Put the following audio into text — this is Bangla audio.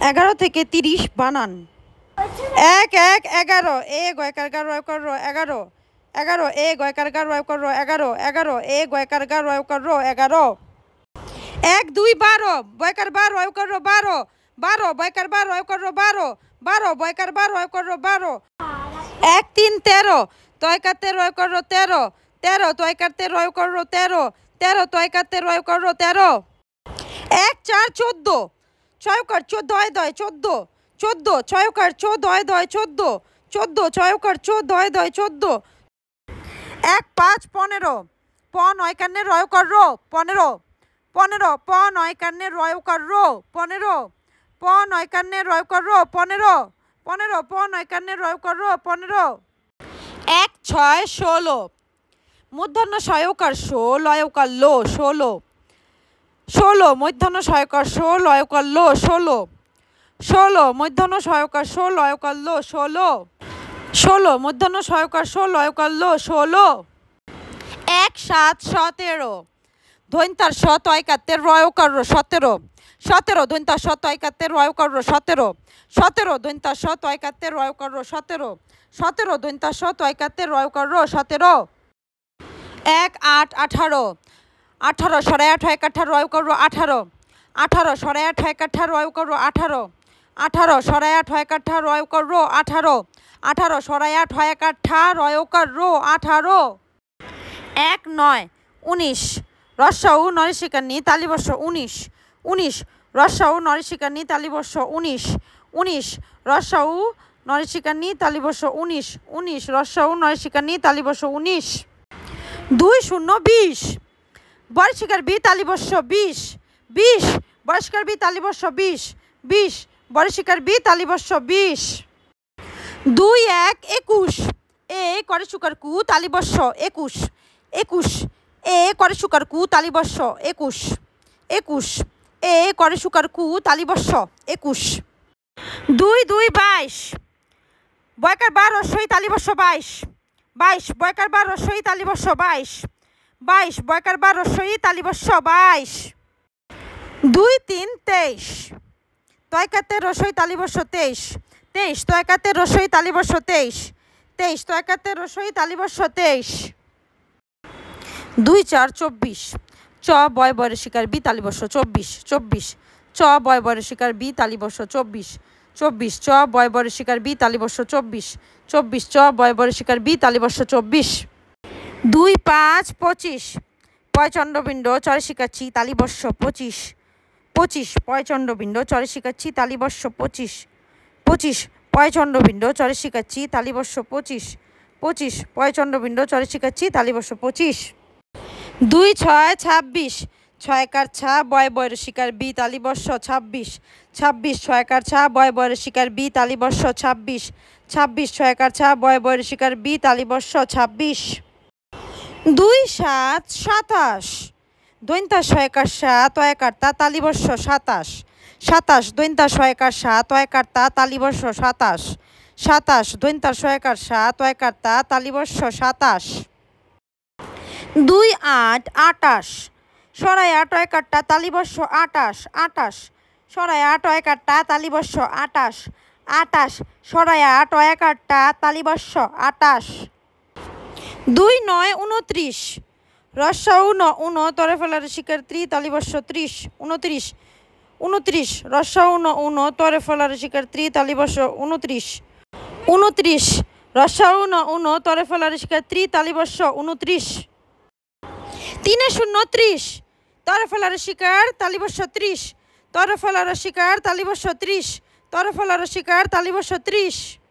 11 থেকে 30 বানান। 1 1 11 এ গয়কার গার রয় কর 11 11 এ গয়কার গার রয় কর 11 11 এ গয়কার গার রয় কর 11 1 2 12 বয়কার বার রয় কর 12 12 বয়কার বার রয় কর 12 12 বয়কার বার রয় কর 12 1 3 13 তয়কাতে রয় কর 13 13 তয়কাতে রয় কর 13 13 তয়কাতে রয় কর 13 1 4 14 ছয়কার 14 দয় 14 14 ছয়কার 14 দয় 14 14 ছয়কার 14 দয় 14 1 5 15 প নয় কান্নে রয় কর 15 15 প নয় কান্নে রয় কর 15 প নয় কান্নে রয় কর 15 15 প নয় কান্নে রয় কর 15 1 6 16 মূর্ধন্য ছয়কার 16 লয়কার লো 16 16 মূর্ধন্য ছয়কার 16 লয়কার লো 16 16 মূর্ধন্য ছয়কার 16 লয়কার লো 16 16 মূর্ধন্য ছয়কার 16 লয়কার লো 16 1 7 17 দৈন্তার স তয়কাতে রয়কার 17 17 দৈন্তার স তয়কাতে রয়কার 17 17 দৈন্তার স তয়কাতে রয়কার 17 17 দৈন্তার স তয়কাতে রয়কার 17 1 8 18 18 সরাই 8 হয় কাঠা রয় কর 18 18 সরাই 8 হয় কাঠা রয় কর 18 18 সরাই 8 হয় কাঠা রয় কর 18 18 সরাই 8 হয় কাঠা রয় কর 18 1 9 19 রস্যাউ নরিশিকানি তালিবর্ষ 19 19 রস্যাউ নরিশিকানি তালিবর্ষ 19 19 রস্যাউ নরিশিকানি তালিবর্ষ 19 19 রস্যাউ নরিশিকানি তালিবর্ষ 19 2 0 20 বর্ষিকার বি তালিবর্ষ 20 20 বর্ষিকার বি তালিবর্ষ 20 20 বর্ষিকার বি তালিবর্ষ 20 2 1 21 এ করে সুকার কু তালিবর্ষ 21 21 এ করে সুকার কু তালিবর্ষ 21 21 এ করে সুকার কু তালিবর্ষ 21 2 2 22 বয়কার বার রস্যই তালিবর্ষ 22 22 বয়কার বার রস্যই তালিবর্ষ 22 22 বয়কার বার রস্যই তালিবর্ষ 22 2 3 23 তয়কাতে রস্যই তালিবর্ষ 23 23 তয়কাতে রস্যই তালিবর্ষ 23 23 তয়কাতে রস্যই তালিবর্ষ 23 2 4 24 চ বয় বরে শিকার বি তালিবর্ষ 24 24 চ বয় বরে শিকার বি তালিবর্ষ 24 24 চ বয় বরে শিকার বি তালিবর্ষ 24 24 চ বয় বরে শিকার বি তালিবর্ষ 24 2 5 25 পয়চন্দ্রবিন্দ চরে শিকাচ্ছি তালিবর্ষ 25 25 পয়চন্দ্রবিন্দ চরে শিকাচ্ছি তালিবর্ষ 25 25 পয়চন্দ্রবিন্দ চরে শিকাচ্ছি তালিবর্ষ 25 25 পয়চন্দ্রবিন্দ চরে শিকাচ্ছি তালিবর্ষ 25 2 6 26 ছয়কার ছা বয় বয়ের শিকার বি তালিবর্ষ 26 26 ছয়কার ছা বয় বয়ের শিকার বি তালিবর্ষ 26 26 ছয়কার ছা বয় বয়ের শিকার বি তালিবর্ষ 26 2 7 27 দৈন্তা ছয়কার সা তয়কার্তা তালিবর্ষ 27 27 দৈন্তা ছয়কার সা তয়কার্তা তালিবর্ষ 27 27 দৈন্তা ছয়কার সা তয়কার্তা তালিবর্ষ 27 2 8 28 সরাই 8 তয়কার্তা তালিবর্ষ 28 28 সরাই 8 তয়কার্তা তালিবর্ষ 28 28 সরাই 8 তয়কার্তা তালিবর্ষ 28 2 9 29 রস্যাউ উন তরে ফেলার শিকার ত্রি তালিবর্ষ 30 29 29 রস্যাউ উন তরে ফেলার শিকার ত্রি তালিবর্ষ 29 29 রস্যাউ উন তরে ফেলার শিকার ত্রি তালিবর্ষ 29 3 0 30 তরে ফেলার শিকার তালিবর্ষ 30 তরে ফেলার শিকার তালিবর্ষ 30 তরে ফেলার শিকার তালিবর্ষ 30